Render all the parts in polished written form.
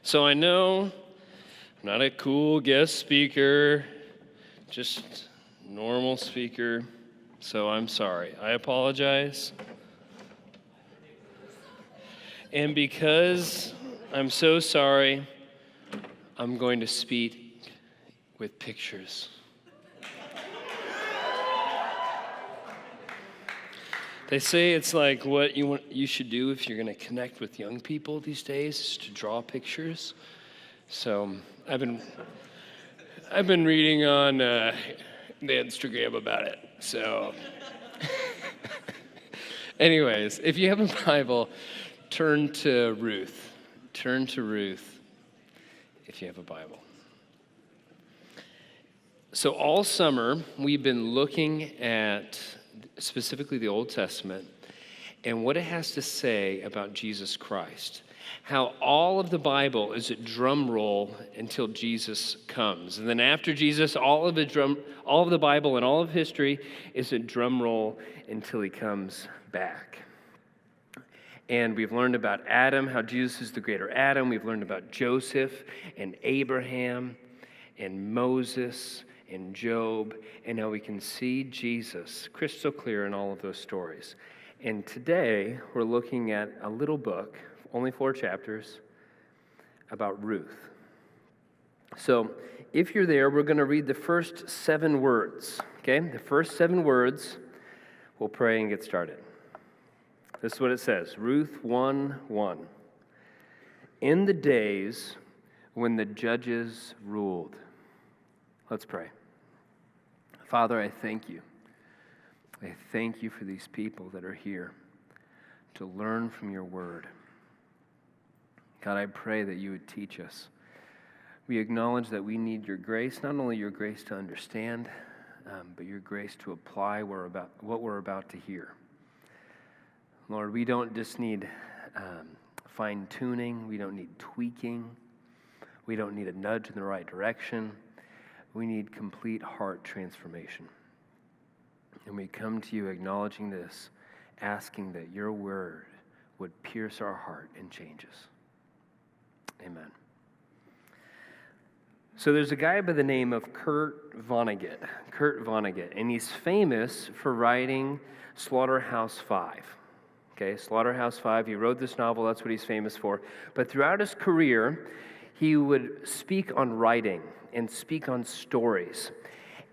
So I know I'm not a cool guest speaker, just normal speaker, so I'm sorry. I apologize. And because I'm so sorry, I'm going to speak with pictures. They say it's like what you should do if you're going to connect with young people these days is to draw pictures. So I've been reading on the Instagram about it. So anyways, if you have a Bible, turn to Ruth. Turn to Ruth if you have a Bible. So all summer, we've been looking at specifically the Old Testament and what it has to say about Jesus Christ. How all of the Bible is a drum roll until Jesus comes. And then after Jesus, all of the Bible and all of history is a drum roll until he comes back. And we've learned about Adam, how Jesus is the greater Adam. We've learned about Joseph and Abraham and Moses and Job, and how we can see Jesus crystal clear in all of those stories. And today, we're looking at a little book, only 4 chapters, about Ruth. So, if you're there, we're going to read the first 7 words, okay? The first 7 words, we'll pray and get started. This is what it says, Ruth 1:1. In the days when the judges ruled. Let's pray. Father, I thank you. I thank you for these people that are here to learn from your word. God, I pray that you would teach us. We acknowledge that we need your grace, not only your grace to understand, but your grace to apply what we're about to hear. Lord, we don't just need fine-tuning. We don't need tweaking. We don't need a nudge in the right direction. We need complete heart transformation. And we come to you acknowledging this, asking that your word would pierce our heart and change us. Amen. So there's a guy by the name of Kurt Vonnegut, and he's famous for writing Slaughterhouse-Five. Okay, Slaughterhouse-Five, he wrote this novel, that's what he's famous for. But throughout his career, he would speak on writing and speak on stories.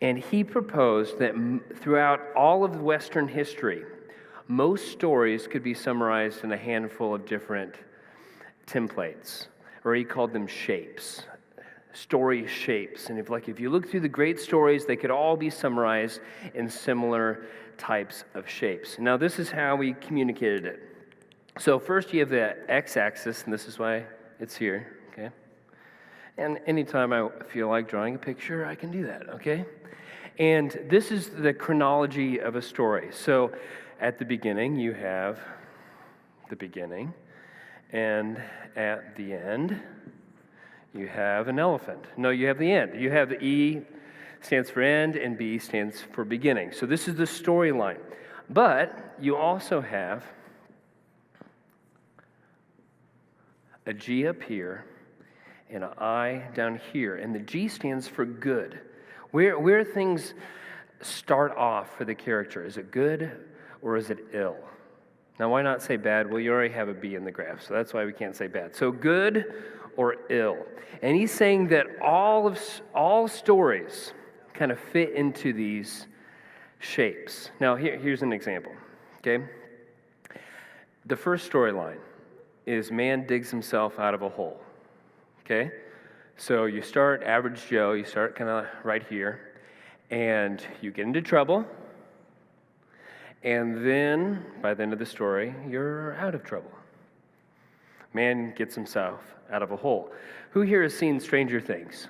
And he proposed that throughout all of Western history, most stories could be summarized in a handful of different templates, or he called them shapes, story shapes. And if you look through the great stories, they could all be summarized in similar types of shapes. Now, this is how we communicated it. So first you have the x-axis, and this is why it's here, okay? And anytime I feel like drawing a picture, I can do that, okay? And this is the chronology of a story. So at the beginning, you have the beginning, and at the end, you have an elephant. No, you have the end. You have the E stands for end, and B stands for beginning. So this is the storyline. But you also have a G up here, and an I down here. And the G stands for good. Where things start off for the character. Is it good or is it ill? Now, why not say bad? Well, you already have a B in the graph, so that's why we can't say bad. So good or ill. And he's saying that all stories kind of fit into these shapes. Now, here's an example, okay? The first storyline is man digs himself out of a hole. Okay, so you start average Joe, you start kind of right here, and you get into trouble, and then by the end of the story, you're out of trouble. Man gets himself out of a hole. Who here has seen Stranger Things?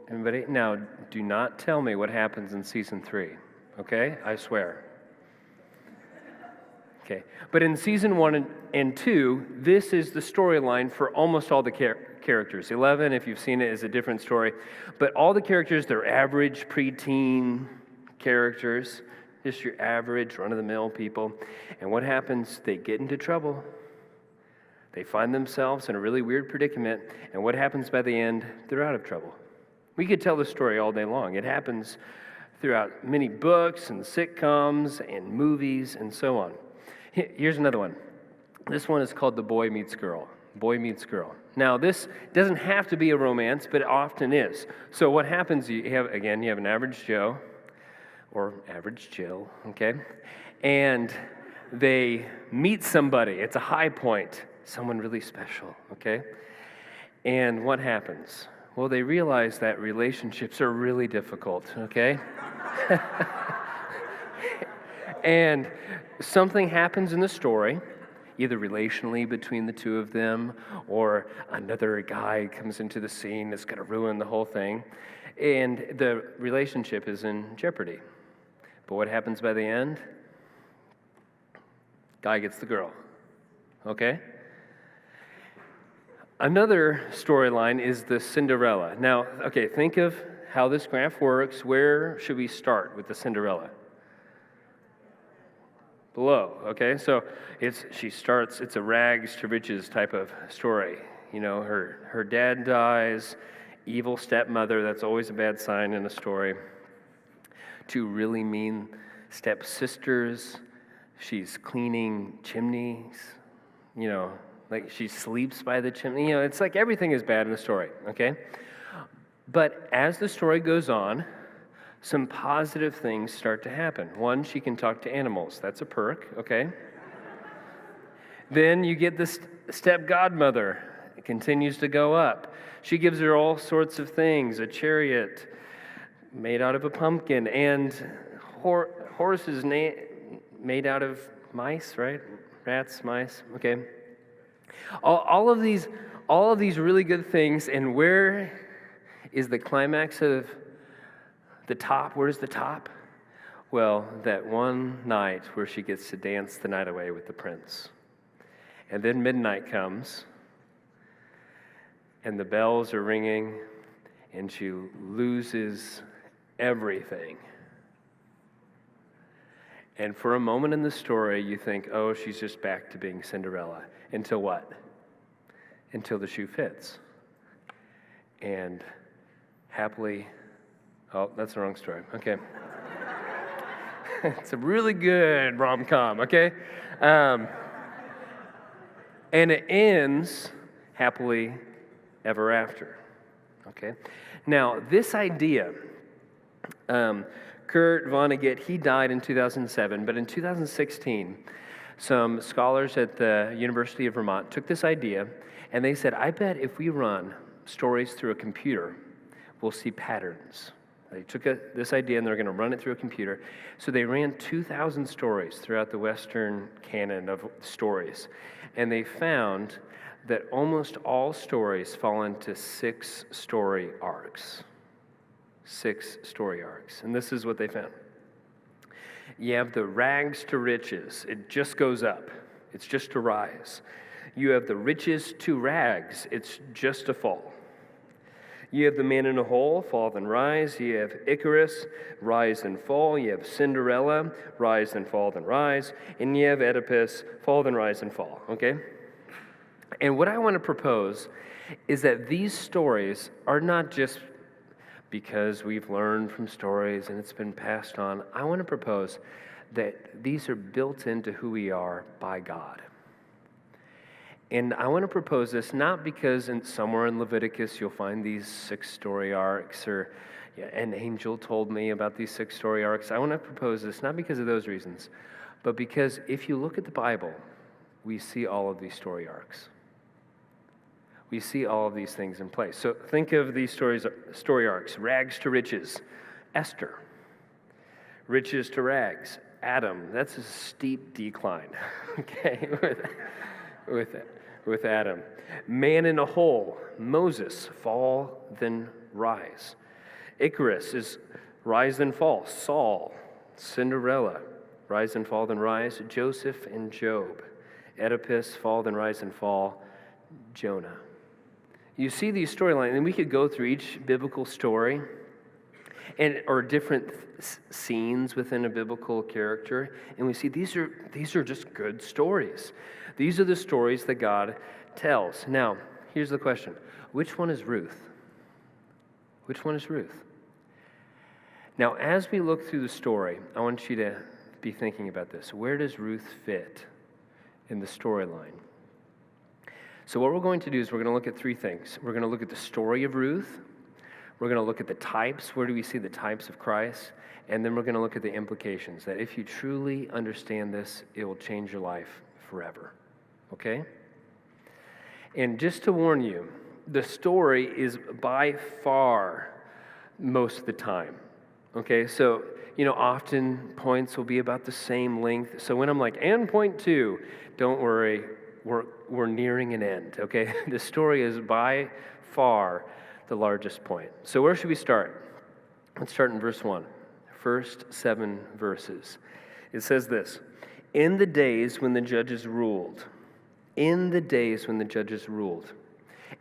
Anybody? Now, do not tell me what happens in season 3, okay? I swear. Okay, but in season 1 and 2, this is the storyline for almost all the characters. 11, if you've seen it, is a different story. But all the characters, they're average, preteen characters, just your average, run-of-the-mill people. And what happens? They get into trouble. They find themselves in a really weird predicament, and what happens by the end? They're out of trouble. We could tell the story all day long. It happens throughout many books and sitcoms and movies and so on. Here's another one. This one is called The Boy Meets Girl. Boy Meets Girl. Now, this doesn't have to be a romance, but it often is. So what happens, you have an average Joe, or average Jill, okay? And they meet somebody. It's a high point, someone really special, okay? And what happens? Well, they realize that relationships are really difficult, okay? And something happens in the story, either relationally between the two of them, or another guy comes into the scene that's going to ruin the whole thing, and the relationship is in jeopardy. But what happens by the end? Guy gets the girl, okay? Another storyline is the Cinderella. Now, okay, think of how this graph works. Where should we start with the Cinderella? Below, okay? So it's a rags to riches type of story. You know, her dad dies, evil stepmother, that's always a bad sign in a story. Two really mean stepsisters. She's cleaning chimneys, you know, like she sleeps by the chimney. You know, it's like everything is bad in the story, okay? But as the story goes on, some positive things start to happen. One, she can talk to animals. That's a perk, okay? Then you get this step-godmother. It continues to go up. She gives her all sorts of things, a chariot made out of a pumpkin, and horses made out of mice, right? Rats, mice, okay? All of these really good things, and where is the climax of the top? Where's the top? Well, that one night where she gets to dance the night away with the prince. And then midnight comes, and the bells are ringing, and she loses everything. And for a moment in the story, you think, oh, she's just back to being Cinderella. Until what? Until the shoe fits. And happily, oh, that's the wrong story. Okay. It's a really good rom-com, okay? And it ends happily ever after, okay? Now, this idea, Kurt Vonnegut, he died in 2007, but in 2016, some scholars at the University of Vermont took this idea, and they said, I bet if we run stories through a computer, we'll see patterns. They took this idea, and they're going to run it through a computer. So they ran 2,000 stories throughout the Western canon of stories, and they found that almost all stories fall into 6-story arcs. 6-story arcs. And this is what they found. You have the rags to riches. It just goes up. It's just a rise. You have the riches to rags. It's just a fall. You have the man in a hole, fall then rise. You have Icarus, rise and fall. You have Cinderella, rise then fall then rise. And you have Oedipus, fall then rise and fall. Okay? And what I want to propose is that these stories are not just because we've learned from stories and it's been passed on. I want to propose that these are built into who we are by God. And I want to propose this not because somewhere in Leviticus you'll find these 6-story arcs, or an angel told me about these 6-story arcs. I want to propose this not because of those reasons, but because if you look at the Bible, we see all of these story arcs. We see all of these things in place. So think of these story arcs. Rags to riches, Esther. Riches to rags, Adam. That's a steep decline, okay, with Adam. Man in a hole, Moses, fall then rise. Icarus is rise then fall. Saul, Cinderella, rise and fall then rise. Joseph and Job. Oedipus, fall then rise and fall. Jonah. You see these storylines, and we could go through each biblical story or different scenes within a biblical character, and we see these are just good stories. These are the stories that God tells. Now, here's the question. Which one is Ruth? Which one is Ruth? Now, as we look through the story, I want you to be thinking about this. Where does Ruth fit in the storyline? So what we're going to do is we're going to look at three things. We're going to look at the story of Ruth. We're going to look at the types. Where do we see the types of Christ? And then we're going to look at the implications, that if you truly understand this, it will change your life forever. Okay? And just to warn you, the story is by far most of the time. Okay, so, often points will be about the same length. So when I'm like, and point 2, don't worry, we're nearing an end, okay? The story is by far the largest point. So where should we start? Let's start in verse 1. First 7 verses. It says this, in the days when the judges ruled,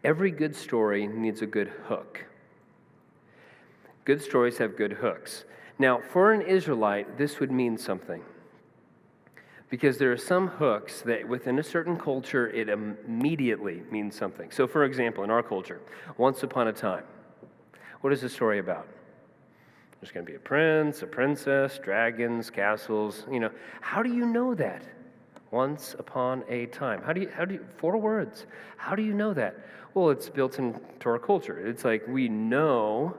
every good story needs a good hook. Good stories have good hooks. Now, for an Israelite, this would mean something. Because there are some hooks that within a certain culture, it immediately means something. So, for example, in our culture, once upon a time, what is the story about? There's going to be a prince, a princess, dragons, castles. How do you know that? Once upon a time. How do you 4 words. How do you know that? Well, it's built into our culture. It's like we know,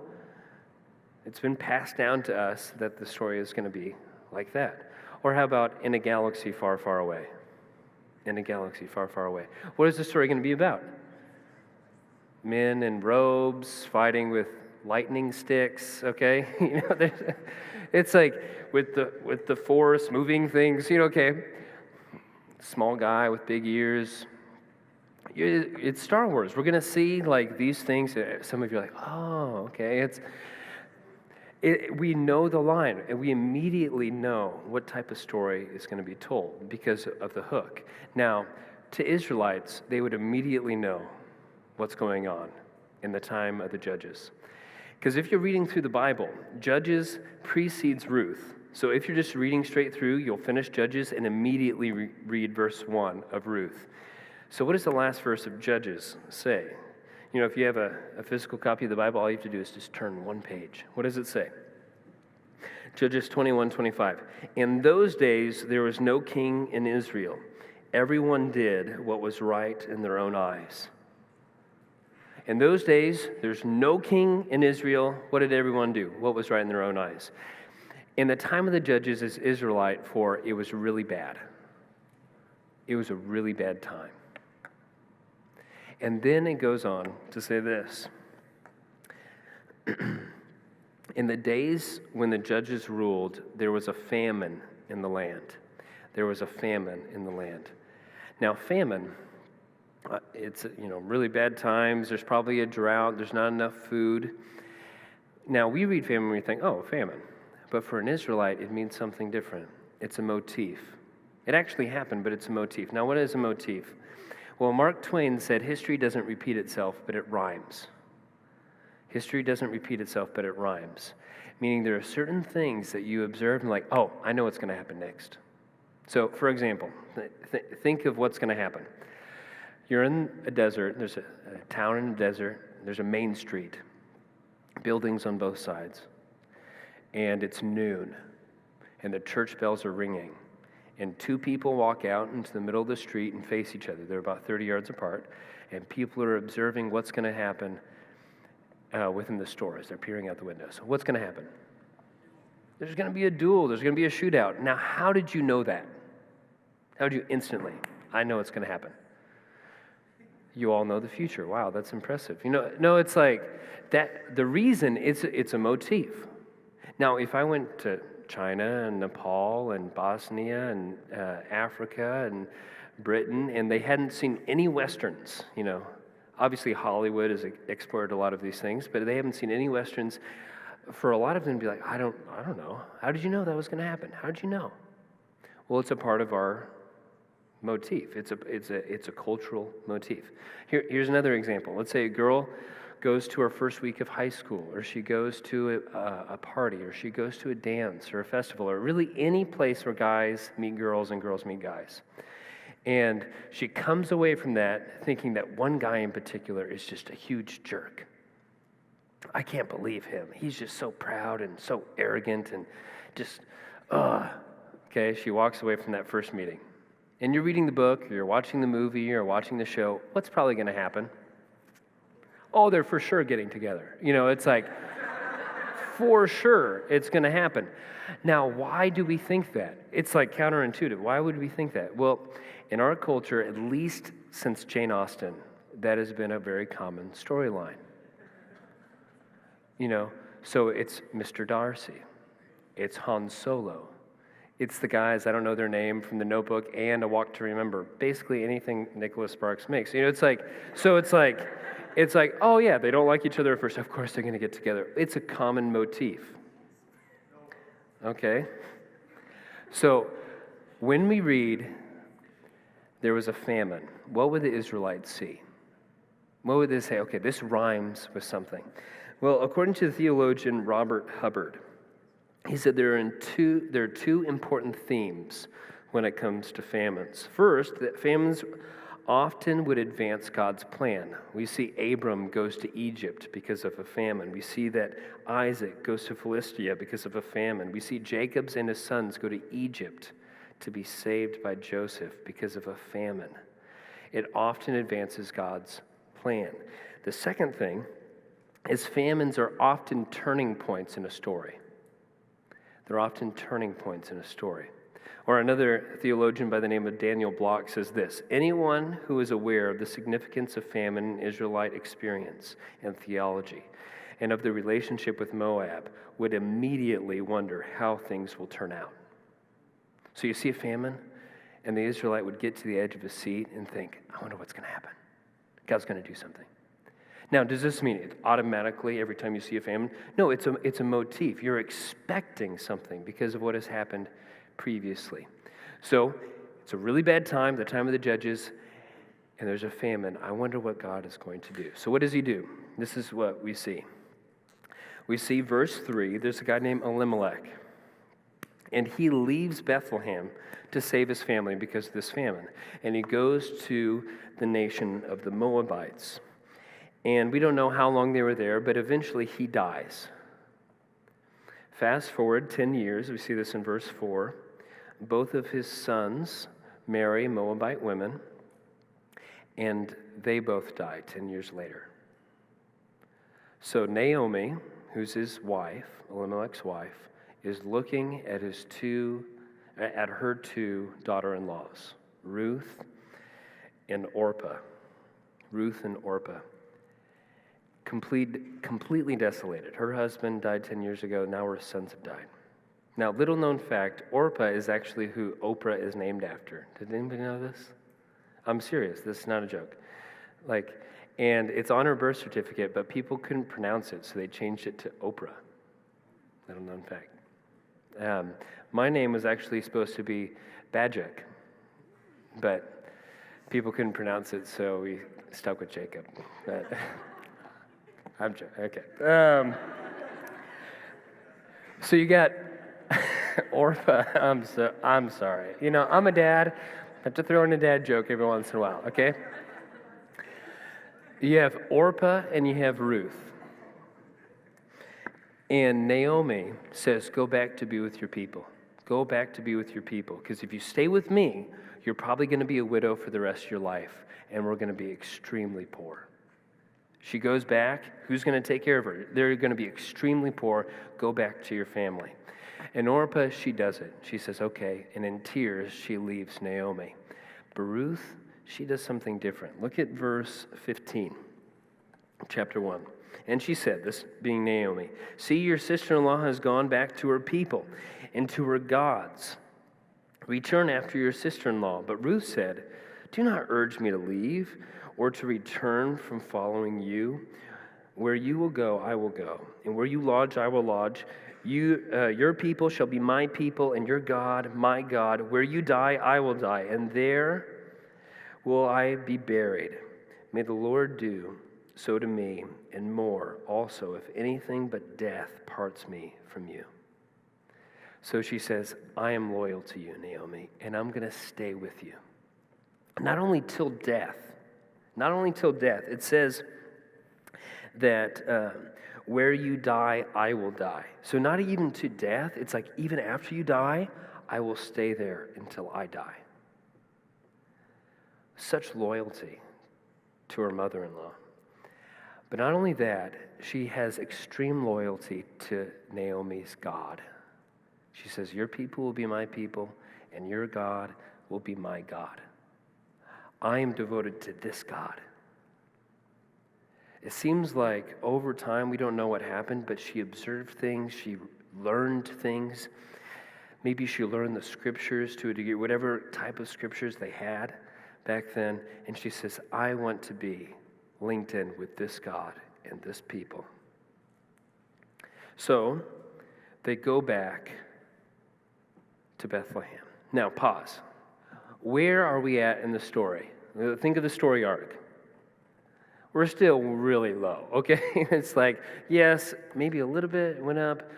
it's been passed down to us that the story is going to be like that. Or how about in a galaxy far, far away? In a galaxy far, far away. What is the story going to be about? Men in robes fighting with lightning sticks, okay? It's like with the force moving things, okay? Small guy with big ears. It's Star Wars. We're going to see like these things. Some of you are like, oh, okay. We know the line, and we immediately know what type of story is going to be told because of the hook. Now, to Israelites, they would immediately know what's going on in the time of the Judges. Because if you're reading through the Bible, Judges precedes Ruth. So if you're just reading straight through, you'll finish Judges and immediately read verse 1 of Ruth. So what does the last verse of Judges say? If you have a physical copy of the Bible, all you have to do is just turn one page. What does it say? Judges 21:25. In those days, there was no king in Israel. Everyone did what was right in their own eyes. In those days, there's no king in Israel. What did everyone do? What was right in their own eyes? In the time of the Judges as Israelite, it was really bad. It was a really bad time. And then it goes on to say this. In the days when the judges ruled, there was a famine in the land. There was a famine in the land. Now, famine, it's really bad times. There's probably a drought. There's not enough food. Now, we read famine and we think, oh, famine. But for an Israelite, it means something different. It's a motif. It actually happened, but it's a motif. Now, what is a motif? Well, Mark Twain said, history doesn't repeat itself, but it rhymes. History doesn't repeat itself, but it rhymes. Meaning there are certain things that you observe and like, oh, I know what's going to happen next. So, for example, think of what's going to happen. You're in a desert. There's a town in a desert. There's a main street. Buildings on both sides. And it's noon. And the church bells are ringing. And 2 people walk out into the middle of the street and face each other. They're about 30 yards apart. And people are observing what's going to happen within the store as they're peering out the window. So what's going to happen? There's going to be a duel. There's going to be a shootout. Now, how did you know that? How did you instantly? I know it's going to happen. You all know the future. Wow, that's impressive. No, it's like that. The reason it's a motif. Now, if I went to China and Nepal and Bosnia and Africa and Britain, and they hadn't seen any Westerns, Obviously, Hollywood has exported a lot of these things, but they haven't seen any Westerns. For a lot of them to be like, I don't know. How did you know that was going to happen? How did you know? Well, it's a part of our motif. It's a cultural motif. Here's another example. Let's say a girl goes to her first week of high school, or she goes to a party, or she goes to a dance or a festival, or really any place where guys meet girls and girls meet guys. And she comes away from that thinking that one guy in particular is just a huge jerk. I can't believe him. He's just so proud and so arrogant and just, Okay, she walks away from that first meeting. And you're reading the book, or you're watching the movie, or watching the show. What's probably going to happen? Oh, they're for sure getting together. It's like, for sure it's going to happen. Now, why do we think that? It's like counterintuitive. Why would we think that? Well, in our culture, at least since Jane Austen, that has been a very common storyline. So it's Mr. Darcy. It's Han Solo. It's the guys, I don't know their name, from The Notebook and A Walk to Remember. Basically anything Nicholas Sparks makes. It's like, oh yeah, they don't like each other at first. Of course they're going to get together. It's a common motif. Okay? So when we read, there was a famine, what would the Israelites see? What would they say? Okay, this rhymes with something. Well, according to the theologian Robert Hubbard, he said there are two important themes when it comes to famines. First, that famines often would advance God's plan. We see Abram goes to Egypt because of a famine. We see that Isaac goes to Philistia because of a famine. We see Jacob's and his sons go to Egypt to be saved by Joseph because of a famine. It often advances God's plan. The second thing is famines are often turning points in a story. They're often turning points in a story. Or another theologian by the name of Daniel Block says this: anyone who is aware of the significance of famine in Israelite experience and theology and of the relationship with Moab would immediately wonder how things will turn out. So you see a famine, and the Israelite would get to the edge of his seat and think, I wonder what's going to happen. God's going to do something. Now, does this mean it automatically every time you see a famine? No, it's a motif. You're expecting something because of what has happened previously. So it's a really bad time, the time of the judges, and there's a famine. I wonder what God is going to do. So what does he do? This is what we see. We see verse 3, there's a guy named Elimelech, and he leaves Bethlehem to save his family because of this famine. And he goes to the nation of the Moabites. And we don't know how long they were there, but eventually he dies. Fast forward 10 years, we see this in verse 4. Both of his sons marry Moabite women, and they both die 10 years later. So Naomi, who's his wife, Elimelech's wife, is looking at her two daughter-in-laws, Ruth and Orpah. Ruth and Orpah. Completely desolated. Her husband died 10 years ago. Now her sons have died. Now, little known fact, Orpah is actually who Oprah is named after. Did anybody know this? I'm serious. This is not a joke. And it's on her birth certificate, but people couldn't pronounce it, so they changed it to Oprah. Little known fact. My name was actually supposed to be Bajek, but people couldn't pronounce it, so we stuck with Jacob. But I'm joking. Okay. So you got Orpah. I'm sorry. I'm a dad. I have to throw in a dad joke every once in a while, okay? You have Orpah and you have Ruth. And Naomi says, go back to be with your people. Go back to be with your people. Because if you stay with me, you're probably going to be a widow for the rest of your life. And we're going to be extremely poor. She goes back. Who's going to take care of her? They're going to be extremely poor. Go back to your family. And Orpah, she does it. She says, okay. And in tears, she leaves Naomi. But Ruth, she does something different. Look at verse 15, chapter 1. And she said, this being Naomi, see, your sister-in-law has gone back to her people and to her gods. Return after your sister-in-law. But Ruth said, do not urge me to leave or to return from following you. Where you will go, I will go. And where you lodge, I will lodge. Your people shall be my people, and your God, my God. Where you die, I will die, and there will I be buried. May the Lord do so to me, and more also, if anything but death parts me from you. So she says, I am loyal to you, Naomi, and I'm going to stay with you. not only till death. Not only till death. It says that where you die, I will die. So not even to death. It's like even after you die, I will stay there until I die. Such loyalty to her mother-in-law. But not only that, she has extreme loyalty to Naomi's God. She says, your people will be my people, and your God will be my God. I am devoted to this God. It seems like over time, we don't know what happened, but she observed things, she learned things. Maybe she learned the scriptures to a degree, whatever type of scriptures they had back then. And she says, I want to be linked in with this God and this people. So they go back to Bethlehem. Now, pause. Where are we at in the story? Think of the story arc. We're still really low, okay? It's like, yes, maybe a little bit went up,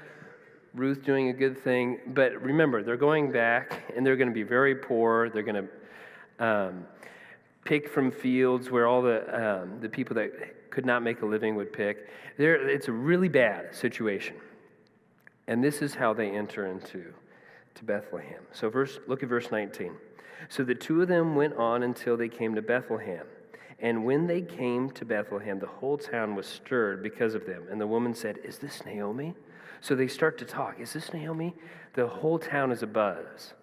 Ruth doing a good thing, but remember, they're going back, and they're going to be very poor. They're going to pick from fields where all the people that could not make a living would pick. It's a really bad situation. And this is how they enter into Bethlehem. So look at verse 19. So the two of them went on until they came to Bethlehem. And when they came to Bethlehem, the whole town was stirred because of them. And the woman said, is this Naomi? So they start to talk. Is this Naomi? The whole town is abuzz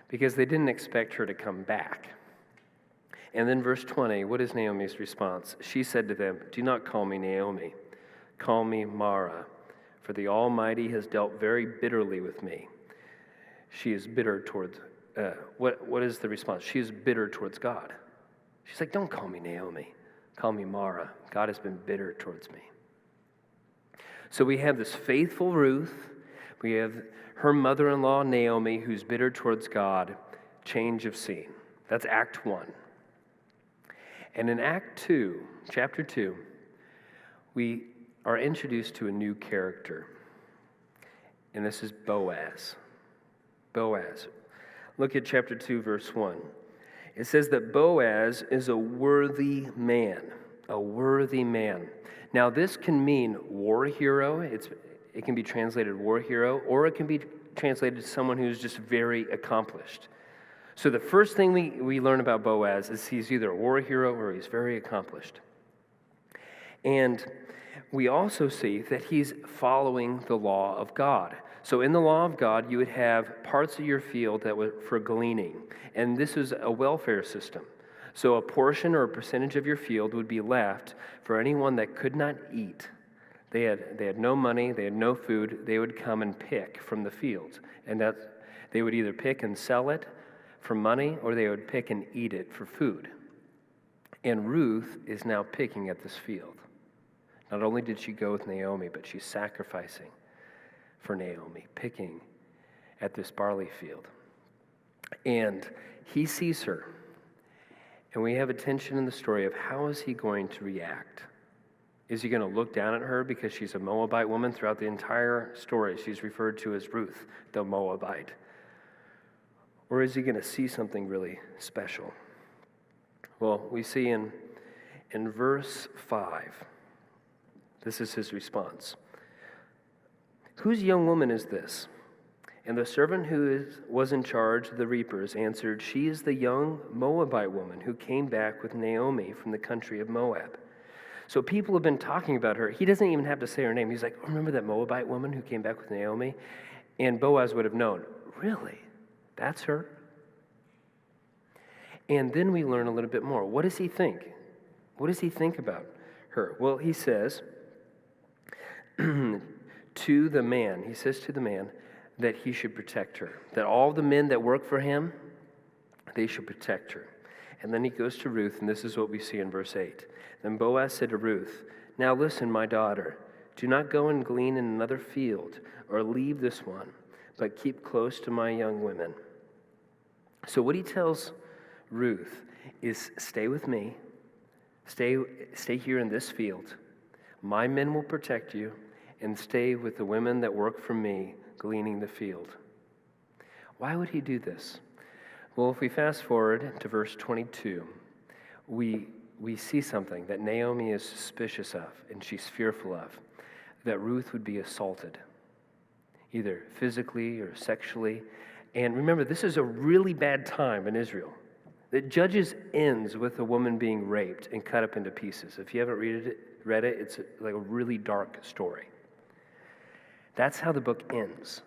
because they didn't expect her to come back. And then verse 20, what is Naomi's response? She said to them, do not call me Naomi. Call me Mara, for the Almighty has dealt very bitterly with me. She is bitter towards, what is the response? She is bitter towards God. She's like, don't call me Naomi. Call me Mara. God has been bitter towards me. So we have this faithful Ruth. We have her mother-in-law, Naomi, who's bitter towards God. Change of scene. That's Act 1. And in Act 2, chapter 2, we are introduced to a new character. And this is Boaz. Boaz. Look at chapter 2, verse 1. It says that Boaz is a worthy man. A worthy man. Now, this can mean war hero. It can be translated war hero, or it can be translated someone who's just very accomplished. So the first thing we learn about Boaz is he's either a war hero or he's very accomplished. And we also see that he's following the law of God. So in the law of God, you would have parts of your field that were for gleaning. And this is a welfare system. So a portion or a percentage of your field would be left for anyone that could not eat. They had no money, they had no food, they would come and pick from the fields. And they would either pick and sell it for money, or they would pick and eat it for food. And Ruth is now picking at this field. Not only did she go with Naomi, but she's sacrificing for Naomi, picking at this barley field. And he sees her. And we have a tension in the story of how is he going to react? Is he going to look down at her because she's a Moabite woman? Throughout the entire story, she's referred to as Ruth, the Moabite. Or is he going to see something really special? Well, we see in verse 5, this is his response. Whose young woman is this? And the servant who was in charge of the reapers answered, she is the young Moabite woman who came back with Naomi from the country of Moab. So people have been talking about her. He doesn't even have to say her name. He's like, oh, remember that Moabite woman who came back with Naomi? And Boaz would have known, really? That's her? And then we learn a little bit more. What does he think? What does he think about her? Well, he says to the man, that he should protect her. That all the men that work for him, they should protect her. And then he goes to Ruth, and this is what we see in verse 8. Then Boaz said to Ruth, now listen, my daughter, do not go and glean in another field, or leave this one, but keep close to my young women. So what he tells Ruth is, stay with me, stay here in this field. My men will protect you, and stay with the women that work for me, gleaning the field. Why would he do this? Well, if we fast forward to verse 22, we see something that Naomi is suspicious of and she's fearful of, that Ruth would be assaulted, either physically or sexually. And remember, this is a really bad time in Israel. The Judges ends with a woman being raped and cut up into pieces. If you haven't read it, it's like a really dark story. That's how the book ends.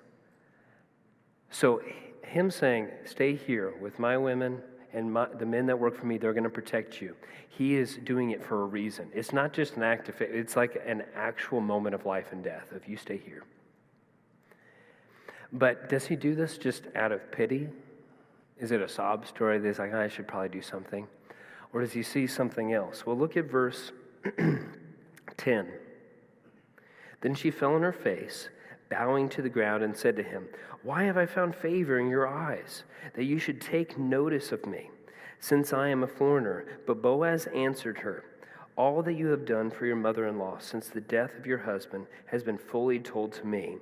So him saying, stay here with my women and the men that work for me, they're going to protect you. He is doing it for a reason. It's not just an act of faith. It's like an actual moment of life and death if you stay here. But does he do this just out of pity? Is it a sob story that he's like, I should probably do something? Or does he see something else? Well, look at verse 10. Then she fell on her face, bowing to the ground, and said to him, why have I found favor in your eyes, that you should take notice of me, since I am a foreigner? But Boaz answered her, all that you have done for your mother-in-law since the death of your husband has been fully told to me,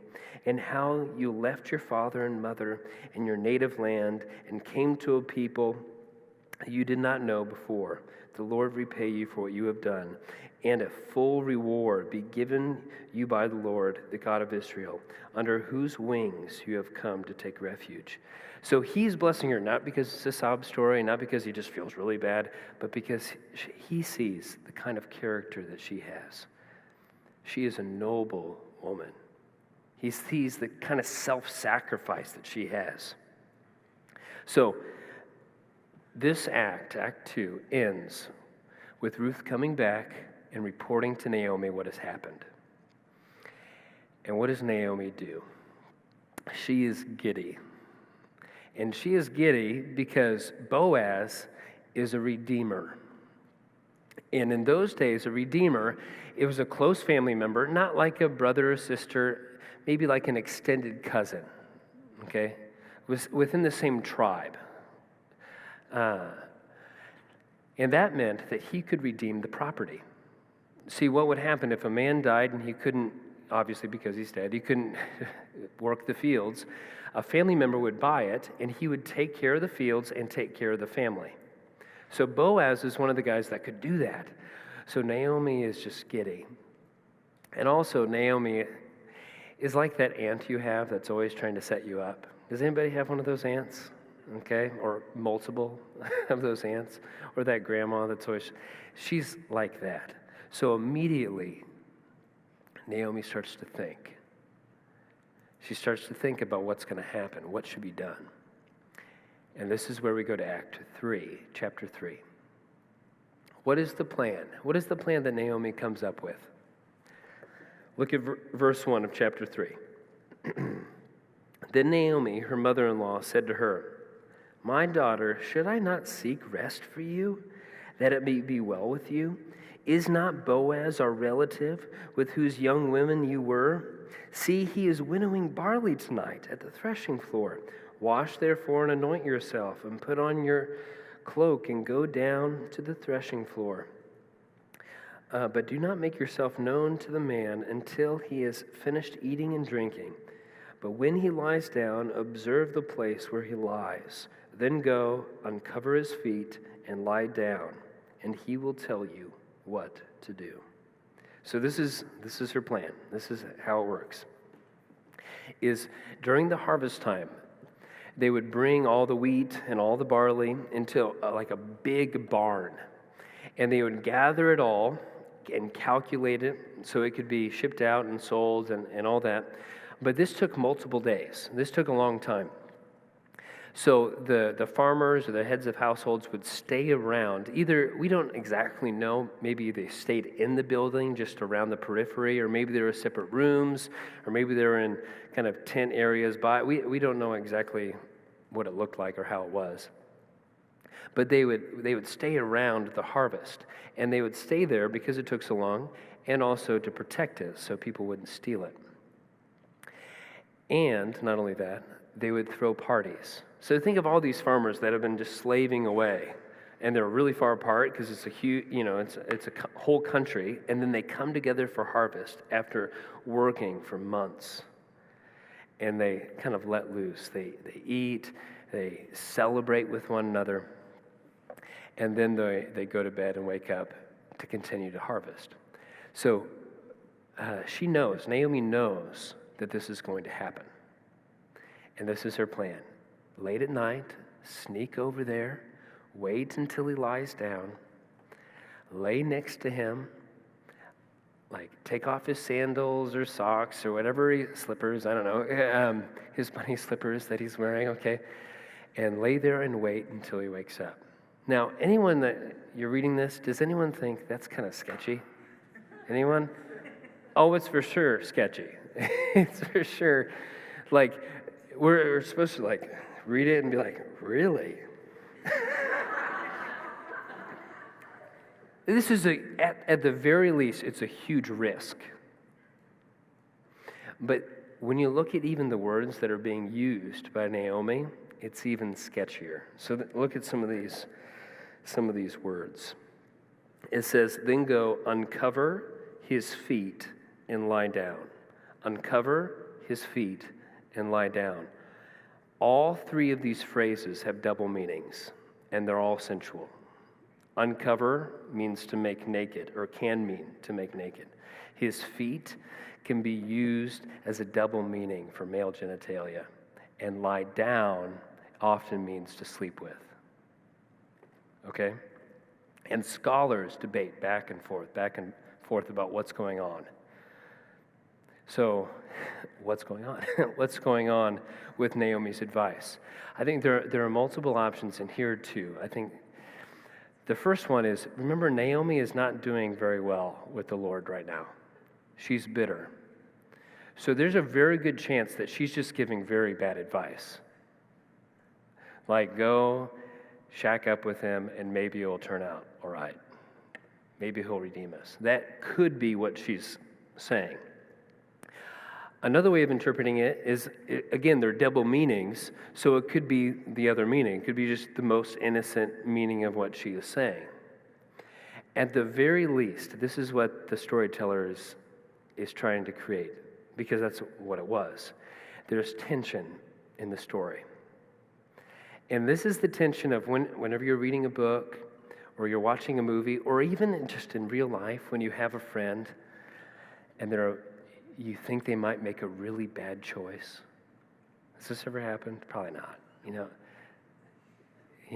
and how you left your father and mother and your native land and came to a people you did not know before. The Lord repay you for what you have done, and a full reward be given you by the Lord, the God of Israel, under whose wings you have come to take refuge. So he's blessing her, not because it's a sob story, not because he just feels really bad, but because he sees the kind of character that she has. She is a noble woman. He sees the kind of self-sacrifice that she has. So this act 2, ends with Ruth coming back and reporting to Naomi what has happened. And what does Naomi do? She is giddy. And she is giddy because Boaz is a redeemer. And in those days, a redeemer, it was a close family member, not like a brother or sister, maybe like an extended cousin, okay? Was within the same tribe. And that meant that he could redeem the property. See, what would happen if a man died and he couldn't, obviously because he's dead, he couldn't work the fields, a family member would buy it and he would take care of the fields and take care of the family. So Boaz is one of the guys that could do that. So Naomi is just giddy. And also Naomi is like that aunt you have that's always trying to set you up. Does anybody have one of those aunts? Okay, or multiple of those aunts, or that grandma that's always, she's like that. So immediately, Naomi starts to think. She starts to think about what's going to happen, what should be done. And this is where we go to chapter 3. What is the plan? What is the plan that Naomi comes up with? Look at verse 1 of chapter 3. Then Naomi, her mother-in-law, said to her, my daughter, should I not seek rest for you, that it may be well with you? Is not Boaz our relative, with whose young women you were? See, he is winnowing barley tonight at the threshing floor. Wash therefore and anoint yourself, and put on your cloak, and go down to the threshing floor. But do not make yourself known to the man until he has finished eating and drinking. But when he lies down, observe the place where he lies. Then go, uncover his feet, and lie down, and he will tell you what to do. So this is her plan. This is how it works. Is during the harvest time, they would bring all the wheat and all the barley into like a big barn, and they would gather it all and calculate it so it could be shipped out and sold and all that. But this took multiple days. This took a long time. So the farmers or the heads of households would stay around. Either, we don't exactly know, maybe they stayed in the building just around the periphery, or maybe there were separate rooms, or maybe they were in kind of tent areas by. We don't know exactly what it looked like or how it was. But they would stay around the harvest, and they would stay there because it took so long, and also to protect it so people wouldn't steal it. And not only that, they would throw parties. So think of all these farmers that have been just slaving away, and they're really far apart because it's a huge, it's a whole country, and then they come together for harvest after working for months, and they kind of let loose. They eat, they celebrate with one another, and then they go to bed and wake up to continue to harvest. So Naomi knows that this is going to happen. And this is her plan. Late at night, sneak over there, wait until he lies down, lay next to him, like take off his sandals or socks or whatever, slippers, I don't know, his bunny slippers that he's wearing, okay, and lay there and wait until he wakes up. Now, anyone that you're reading this, does anyone think that's kind of sketchy? Anyone? Oh, it's for sure sketchy. It's for sure, like, we're supposed to, like, read it and be like, really? This is, at the very least, it's a huge risk. But when you look at even the words that are being used by Naomi, it's even sketchier. So look at some of these words. It says, then go uncover his feet and lie down. Uncover his feet and lie down. All three of these phrases have double meanings, and they're all sensual. Uncover means to make naked, or can mean to make naked. His feet can be used as a double meaning for male genitalia, and lie down often means to sleep with. Okay? And scholars debate back and forth about what's going on. So, what's going on? What's going on with Naomi's advice? I think there are multiple options in here too. I think the first one is, remember, Naomi is not doing very well with the Lord right now. She's bitter. So there's a very good chance that she's just giving very bad advice. Like, go shack up with him and maybe it'll turn out all right. Maybe he'll redeem us. That could be what she's saying. Another way of interpreting it is, again, they're double meanings, so it could be the other meaning. It could be just the most innocent meaning of what she is saying. At the very least, this is what the storyteller is trying to create, because that's what it was. There's tension in the story. And this is the tension of whenever you're reading a book, or you're watching a movie, or even just in real life when you have a friend and you think they might make a really bad choice. Has this ever happened? Probably not. You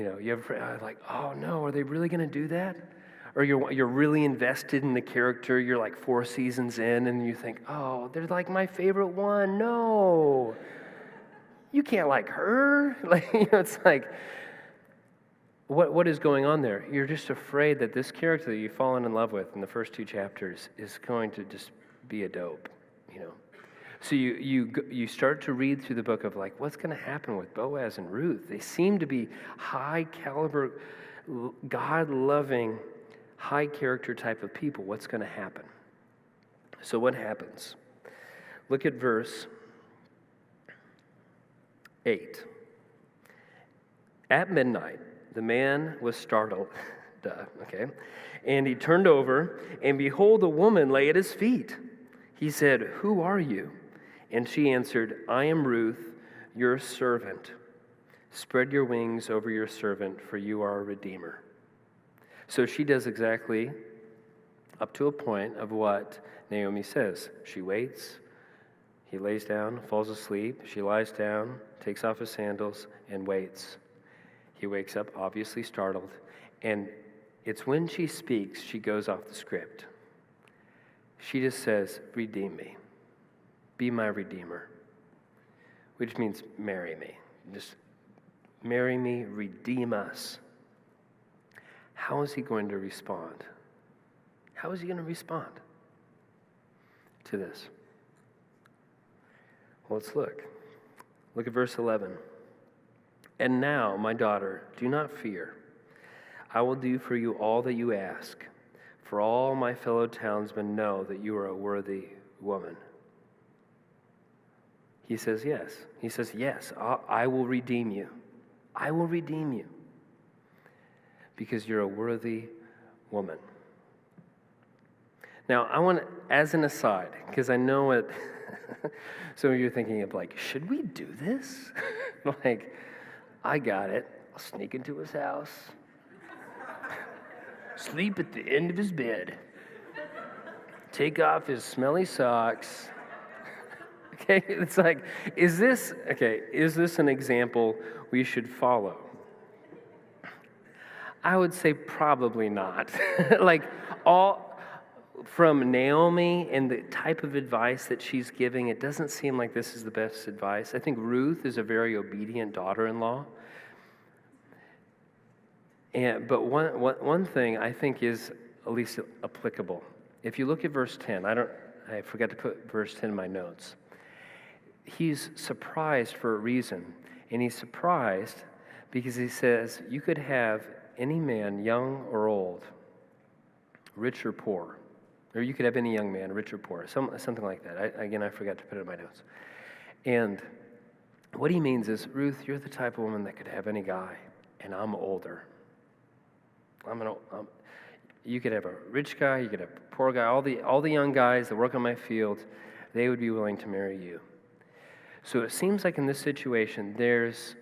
know, you have a friend like, oh no, are they really going to do that? Or you're really invested in the character. You're like 4 seasons in, and you think, oh, they're like my favorite one. No, you can't like her. Like, it's like, what is going on there? You're just afraid that this character that you've fallen in love with in the first 2 chapters is going to just be a dope. So you start to read through the book of like, what's going to happen with Boaz and Ruth? They seem to be high caliber, God-loving, high character type of people. What's going to happen? So what happens? Look at verse 8. At midnight, the man was startled, and he turned over, and behold, a woman lay at his feet. He said, "Who are you?" And she answered, "I am Ruth, your servant. Spread your wings over your servant, for you are a redeemer." So she does exactly up to a point of what Naomi says. She waits, he lays down, falls asleep, she lies down, takes off his sandals, and waits. He wakes up, obviously startled, and it's when she speaks, she goes off the script. She just says, "Redeem me. Be my redeemer," which means marry me. Just marry me, redeem us. How is he going to respond? How is he going to respond to this? Well, let's look. Look at verse 11. "And now, my daughter, do not fear. I will do for you all that you ask, for all my fellow townsmen know that you are a worthy woman." He says yes. He says, yes, I will redeem you. I will redeem you because you're a worthy woman. Now, I want to, as an aside, because I know it, some of you are thinking of like, should we do this? Like, I got it. I'll sneak into his house, sleep at the end of his bed, take off his smelly socks. Okay, it's like, is this an example we should follow? I would say probably not. Like, all from Naomi and the type of advice that she's giving, it doesn't seem like this is the best advice. I think Ruth is a very obedient daughter-in-law. But one thing I think is at least applicable. If you look at verse 10, I forgot to put verse 10 in my notes. He's surprised for a reason, and he's surprised because he says, you could have any man, young or old, rich or poor, or you could have any young man, rich or poor, something like that. I forgot to put it in my notes. And what he means is, Ruth, you're the type of woman that could have any guy, and I'm older. You could have a rich guy, you could have a poor guy, all the young guys that work on my field, they would be willing to marry you. So it seems like in this situation, there is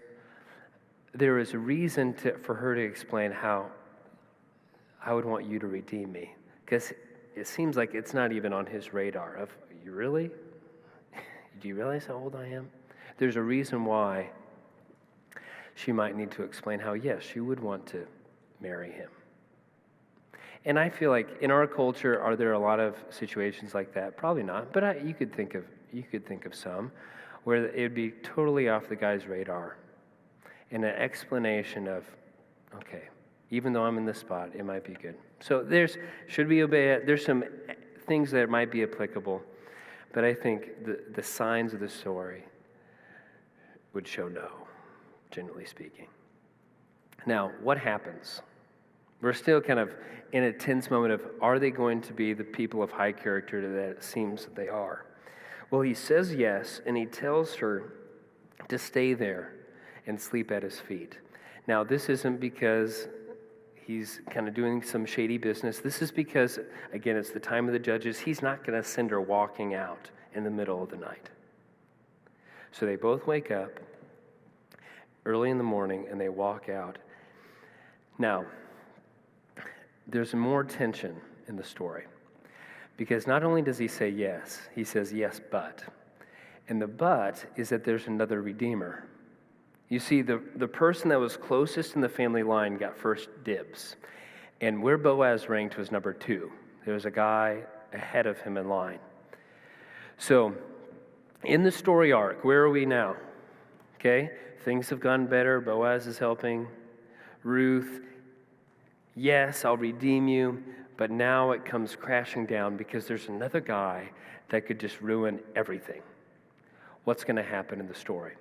a reason for her to explain how I would want you to redeem me. Because it seems like it's not even on his radar of, you really? Do you realize how old I am? There's a reason why she might need to explain how, yes, she would want to marry him. And I feel like in our culture, are there a lot of situations like that? Probably not, but you could think of some where it would be totally off the guy's radar. And an explanation of, okay, even though I'm in this spot, it might be good. So there's some things that might be applicable, but I think the signs of the story would show no, generally speaking. Now, what happens? We're still kind of in a tense moment of, are they going to be the people of high character that it seems that they are? Well, he says yes, and he tells her to stay there and sleep at his feet. Now, this isn't because he's kind of doing some shady business. This is because, again, it's the time of the judges. He's not going to send her walking out in the middle of the night. So they both wake up early in the morning, and they walk out. Now, there's more tension in the story, because not only does he say yes, he says yes, but. And the but is that there's another redeemer. You see, the person that was closest in the family line got first dibs. And where Boaz ranked was number 2. There was a guy ahead of him in line. So, in the story arc, where are we now? Okay, things have gone better. Boaz is helping. Ruth, yes, I'll redeem you. But now it comes crashing down because there's another guy that could just ruin everything. What's going to happen in the story?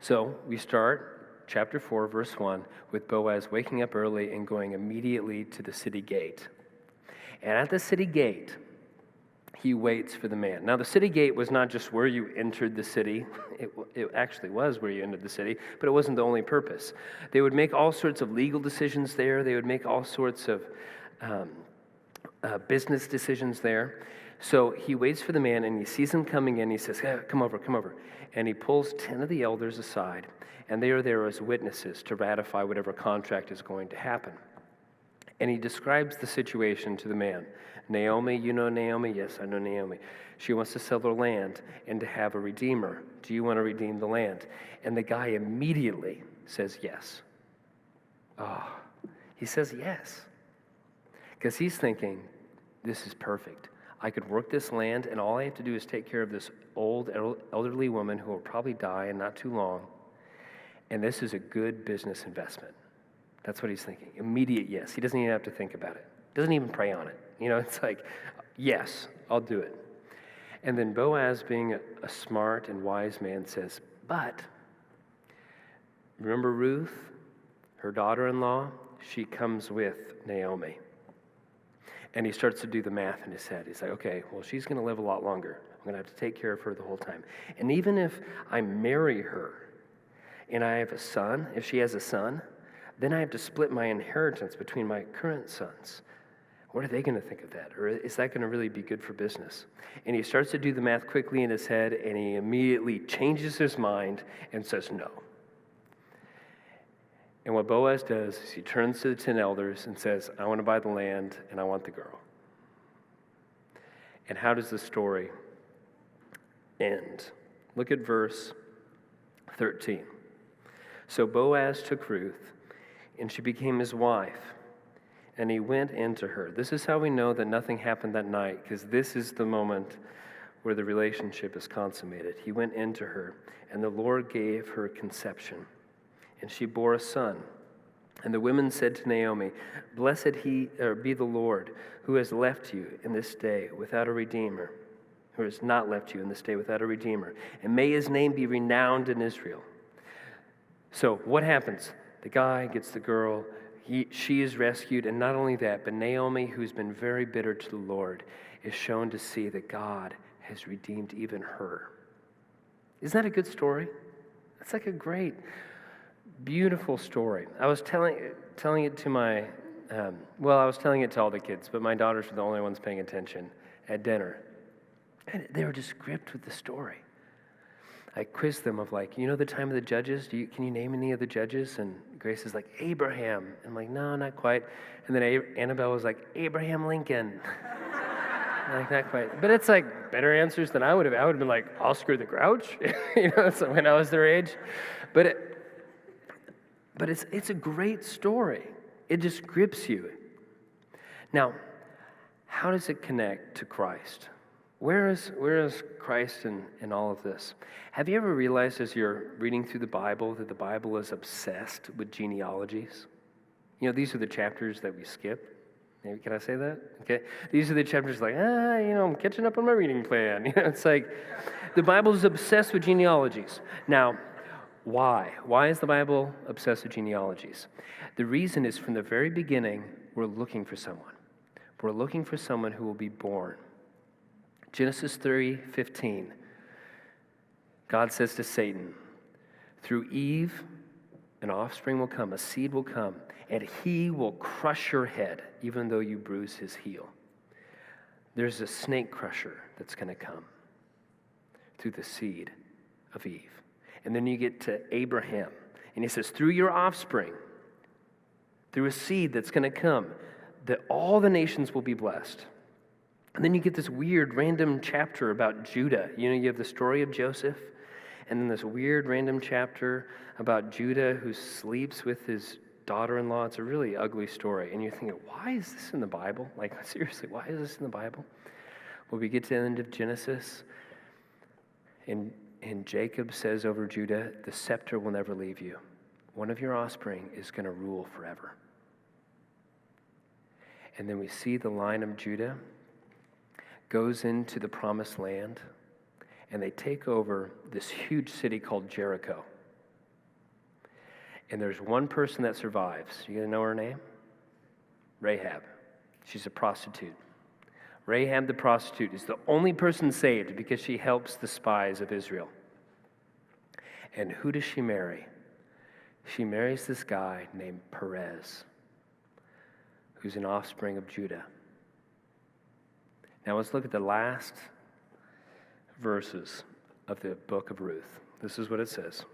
So we start chapter 4, verse 1, with Boaz waking up early and going immediately to the city gate. And at the city gate, he waits for the man. Now, the city gate was not just where you entered the city. It actually was where you entered the city, but it wasn't the only purpose. They would make all sorts of legal decisions there. They would make all sorts of business decisions there. So he waits for the man, and he sees him coming in. He says, hey, come over. And he pulls 10 of the elders aside, and they are there as witnesses to ratify whatever contract is going to happen. And he describes the situation to the man. Naomi, you know Naomi? Yes, I know Naomi. She wants to sell her land and to have a redeemer. Do you want to redeem the land? And the guy immediately says yes. He says yes. Because he's thinking, this is perfect. I could work this land, and all I have to do is take care of this old, elderly woman who will probably die in not too long. And this is a good business investment. That's what he's thinking. Immediate yes. He doesn't even have to think about it. Doesn't even pray on it. It's like, yes, I'll do it. And then Boaz, being a smart and wise man, says, but remember Ruth, her daughter-in-law? She comes with Naomi. And he starts to do the math in his head. He's like, okay, well, she's going to live a lot longer. I'm going to have to take care of her the whole time. And even if I marry her and I have a son, if she has a son, then I have to split my inheritance between my current sons. What are they going to think of that? Or is that going to really be good for business? And he starts to do the math quickly in his head, and he immediately changes his mind and says no. And what Boaz does is he turns to the 10 elders and says, I want to buy the land and I want the girl. And how does the story end? Look at verse 13. So Boaz took Ruth, and she became his wife, and he went into her. This is how we know that nothing happened that night, because this is the moment where the relationship is consummated. He went into her, and the Lord gave her conception, and she bore a son. And the women said to Naomi, Blessed be the Lord, who has left you in this day without a redeemer, who has not left you in this day without a redeemer, and may his name be renowned in Israel. So what happens? The guy gets the girl, she is rescued, and not only that, but Naomi, who's been very bitter to the Lord, is shown to see that God has redeemed even her. Isn't that a good story? That's like a great, beautiful story. I was telling it to my, I was telling it to all the kids, but my daughters were the only ones paying attention at dinner. And they were just gripped with the story. I quizzed them of like, you know the time of the judges? Can you name any of the judges? And Grace is like, Abraham. I'm like, no, not quite. And then Annabelle was like, Abraham Lincoln. I'm like, not quite. But it's like better answers than I would have. I would have been like, Oscar the Grouch, so when I was their age. But it's a great story. It just grips you. Now, how does it connect to Christ? Where is Christ in all of this? Have you ever realized as you're reading through the Bible that the Bible is obsessed with genealogies? You know, these are the chapters that we skip. Maybe, can I say that? Okay. These are the chapters like, I'm catching up on my reading plan. It's like the Bible is obsessed with genealogies. Now, why? Why is the Bible obsessed with genealogies? The reason is from the very beginning, we're looking for someone. We're looking for someone who will be born. Genesis 3:15, God says to Satan, through Eve, an offspring will come, a seed will come, and he will crush your head, even though you bruise his heel. There's a snake crusher that's going to come through the seed of Eve. And then you get to Abraham, and he says, through your offspring, through a seed that's going to come, that all the nations will be blessed. And then you get this weird random chapter about Judah. You have the story of Joseph, and then this weird random chapter about Judah who sleeps with his daughter-in-law. It's a really ugly story. And you're thinking, why is this in the Bible? Like, seriously, why is this in the Bible? Well, we get to the end of Genesis, and Jacob says over Judah, the scepter will never leave you. One of your offspring is going to rule forever. And then we see the line of Judah goes into the promised land, and they take over this huge city called Jericho. And there's one person that survives. You gonna know her name? Rahab. She's a prostitute. Rahab the prostitute is the only person saved because she helps the spies of Israel. And who does she marry? She marries this guy named Perez, who's an offspring of Judah. Now let's look at the last verses of the book of Ruth. This is what it says.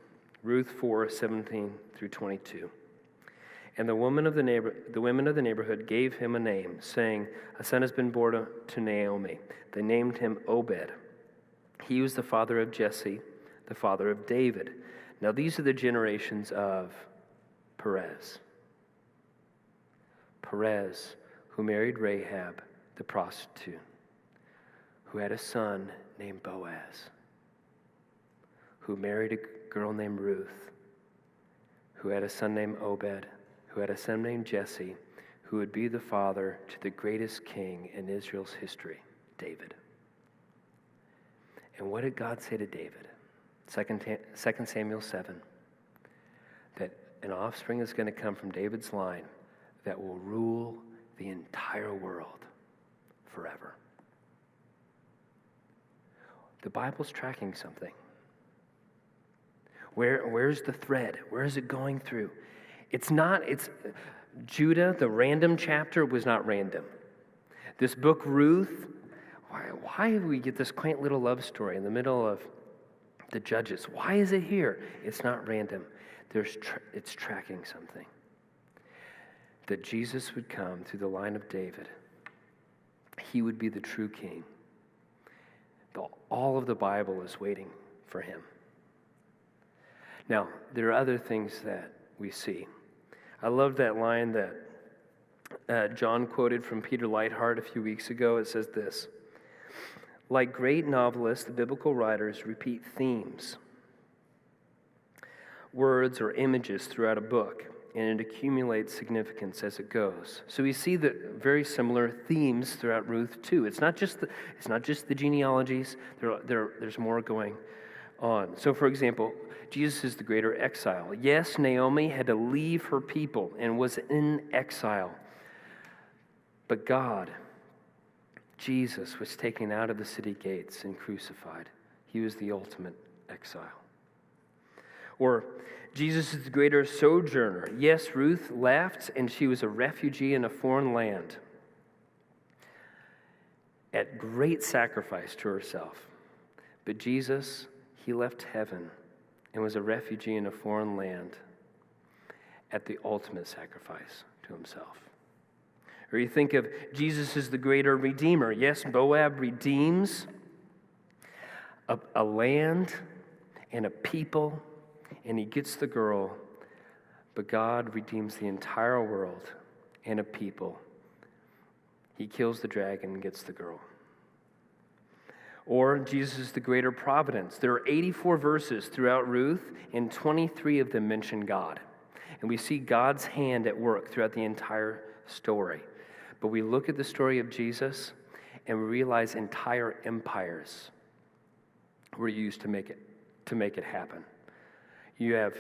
Ruth 4:17 through 22. And the women of the neighborhood gave him a name, saying, a son has been born to Naomi. They named him Obed. He was the father of Jesse, the father of David. Now these are the generations of Perez. Perez, who married Rahab, the prostitute, who had a son named Boaz, who married a girl named Ruth, who had a son named Obed, who had a son named Jesse, who would be the father to the greatest king in Israel's history, David. And what did God say to David? 2 Samuel 7, that an offspring is going to come from David's line that will rule the entire world forever. The Bible's tracking something. Where's the thread? Where is it going through? It's Judah, the random chapter was not random. This book, Ruth, why do we get this quaint little love story in the middle of the Judges? Why is it here? It's not random. it's tracking something. That Jesus would come through the line of David. He would be the true king. All of the Bible is waiting for him. Now, there are other things that we see. I love that line that John quoted from Peter Leithart a few weeks ago. It says this: like great novelists, the biblical writers repeat themes, words or images throughout a book, and it accumulates significance as it goes. So we see the very similar themes throughout Ruth too. It's not just the genealogies. There's more going on. So, for example, Jesus is the greater exile. Yes, Naomi had to leave her people and was in exile, but God, Jesus, was taken out of the city gates and crucified. He was the ultimate exile. Or Jesus is the greater sojourner. Yes, Ruth left, and she was a refugee in a foreign land at great sacrifice to herself. But Jesus, he left heaven and was a refugee in a foreign land at the ultimate sacrifice to himself. Or you think of Jesus as the greater redeemer. Yes, Moab redeems a land and a people, and he gets the girl, but God redeems the entire world and a people. He kills the dragon and gets the girl. Or Jesus is the greater providence. There are 84 verses throughout Ruth, and 23 of them mention God. And we see God's hand at work throughout the entire story. But we look at the story of Jesus, and we realize entire empires were used to make it happen. You have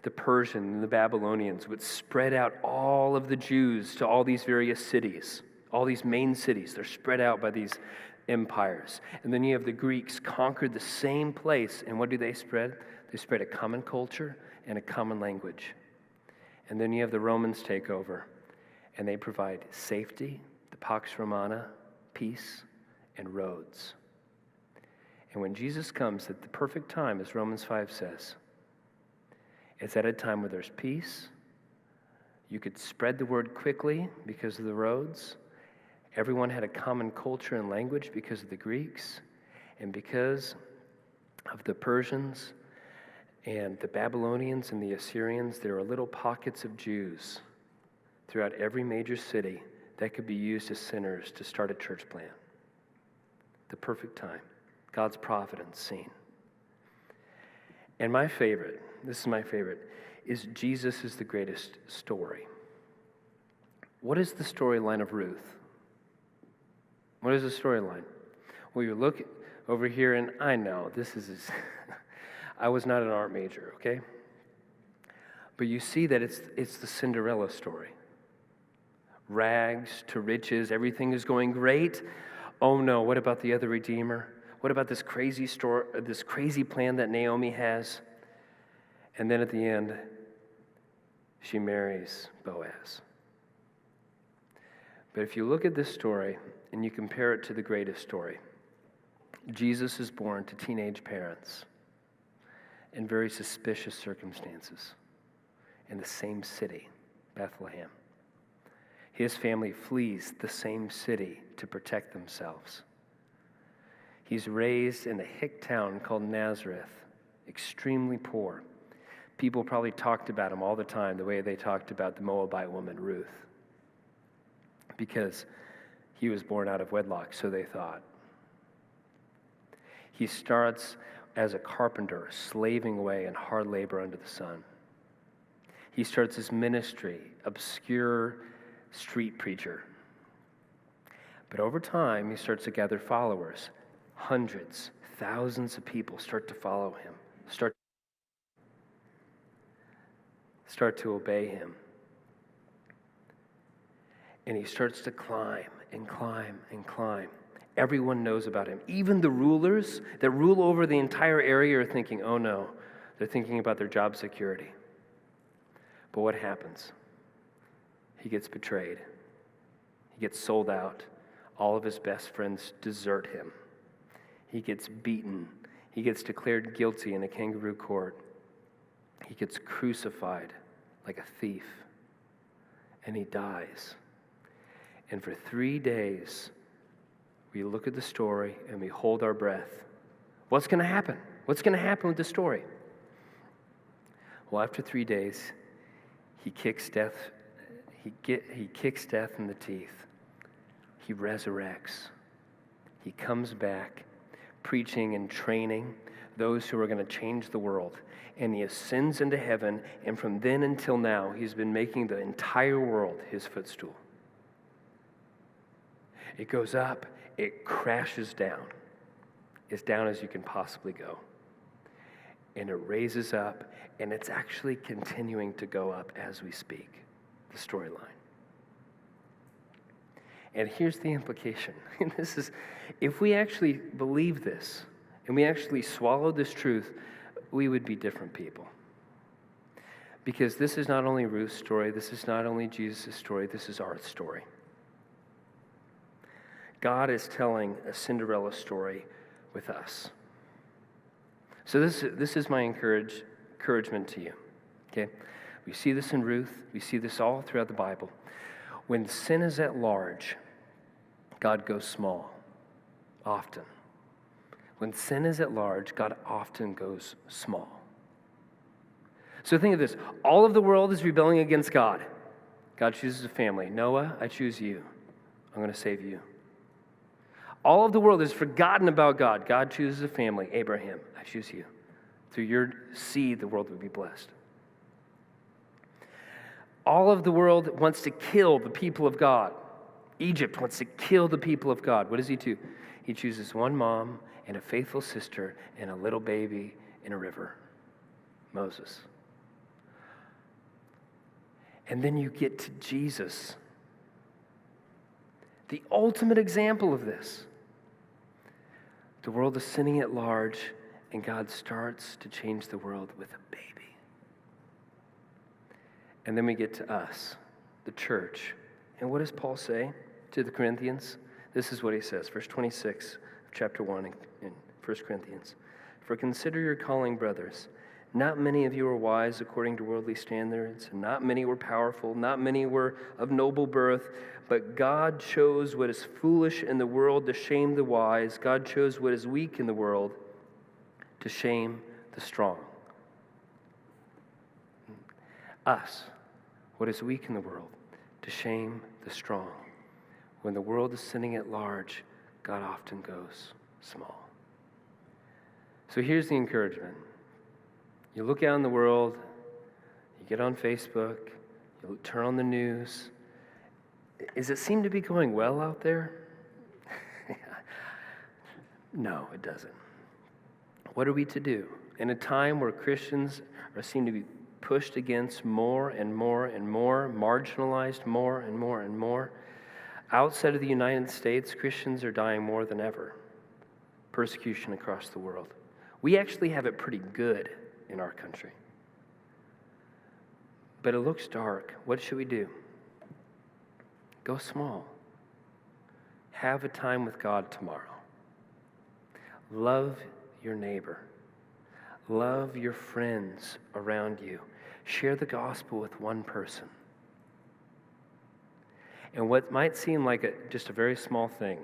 the Persian and the Babylonians would spread out all of the Jews to all these various cities, all these main cities. They're spread out by these empires. And then you have the Greeks conquered the same place. And what do they spread? They spread a common culture and a common language. And then you have the Romans take over, and they provide safety, the Pax Romana, peace, and roads. And when Jesus comes at the perfect time, as Romans 5 says, it's at a time where there's peace. You could spread the word quickly because of the roads. Everyone had a common culture and language because of the Greeks. And because of the Persians and the Babylonians and the Assyrians, there are little pockets of Jews throughout every major city that could be used as sinners to start a church plant. The perfect time. God's providence seen. And my favorite, this is my favorite, is Jesus is the greatest story. What is the storyline of Ruth? What is the storyline? Well, you look over here, and I know this is, I was not an art major, okay? But you see that it's the Cinderella story. Rags to riches, everything is going great. Oh no, what about the other redeemer? What about this crazy story, this crazy plan that Naomi has? And then at the end, she marries Boaz. But if you look at this story and you compare it to the greatest story, Jesus is born to teenage parents in very suspicious circumstances in the same city, Bethlehem. His family flees the same city to protect themselves. He's raised in a hick town called Nazareth, extremely poor. People probably talked about him all the time the way they talked about the Moabite woman, Ruth, because he was born out of wedlock, so they thought. He starts as a carpenter, slaving away in hard labor under the sun. He starts his ministry, obscure street preacher. But over time, he starts to gather followers. Hundreds, thousands of people start to follow him, start to obey him. And he starts to climb and climb and climb. Everyone knows about him. Even the rulers that rule over the entire area are thinking, oh no, they're thinking about their job security. But what happens? He gets betrayed. He gets sold out. All of his best friends desert him. He gets beaten. He gets declared guilty in a kangaroo court. He gets crucified like a thief, and he dies. And for 3 days, we look at the story and we hold our breath. What's going to happen? What's going to happen with the story? Well, after 3 days, he kicks death. He kicks death in the teeth. He resurrects. He comes back, preaching and training those who are going to change the world. And he ascends into heaven, and from then until now, he's been making the entire world his footstool. It goes up, it crashes down, as down as you can possibly go. And it raises up, and it's actually continuing to go up as we speak, the storyline. And here's the implication. And this is, if we actually believe this, and we actually swallow this truth, we would be different people. Because this is not only Ruth's story, this is not only Jesus' story, this is our story. God is telling a Cinderella story with us. So this is my encouragement to you. Okay? We see this in Ruth. We see this all throughout the Bible. When sin is at large, God goes small, often. When sin is at large, God often goes small. So think of this. All of the world is rebelling against God. God chooses a family. Noah, I choose you. I'm going to save you. All of the world has forgotten about God. God chooses a family. Abraham, I choose you. Through your seed, the world will be blessed. All of the world wants to kill the people of God. Egypt wants to kill the people of God. What does he do? He chooses one mom and a faithful sister and a little baby in a river, Moses. And then you get to Jesus, the ultimate example of this. The world is sinning at large, and God starts to change the world with a baby. And then we get to us, the church. And what does Paul say to the Corinthians? This is what he says, verse 26 of chapter 1 in 1 Corinthians. For consider your calling, brothers. Not many of you are wise according to worldly standards, and not many were powerful, not many were of noble birth, but God chose what is foolish in the world to shame the wise. God chose what is weak in the world to shame the strong. Us, what is weak in the world, to shame the strong. When the world is sinning at large, God often goes small. So here's the encouragement. You look out in the world, you get on Facebook, you turn on the news. Does it seem to be going well out there? No, it doesn't. What are we to do? In a time where Christians seem to be pushed against more and more and more, marginalized more and more and more, outside of the United States, Christians are dying more than ever. Persecution across the world. We actually have it pretty good in our country. But it looks dark. What should we do? Go small. Have a time with God tomorrow. Love your neighbor. Love your friends around you. Share the gospel with one person. And what might seem like just a very small thing,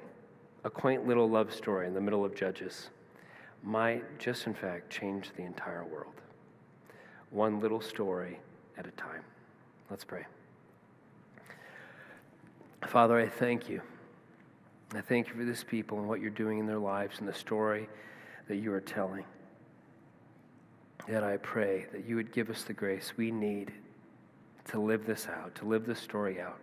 a quaint little love story in the middle of Judges, might just in fact change the entire world. One little story at a time. Let's pray. Father, I thank you. I thank you for this people and what you're doing in their lives and the story that you are telling. Yet I pray that you would give us the grace we need to live this out, to live this story out.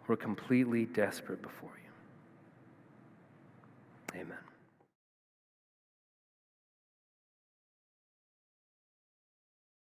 We're completely desperate before you. Amen.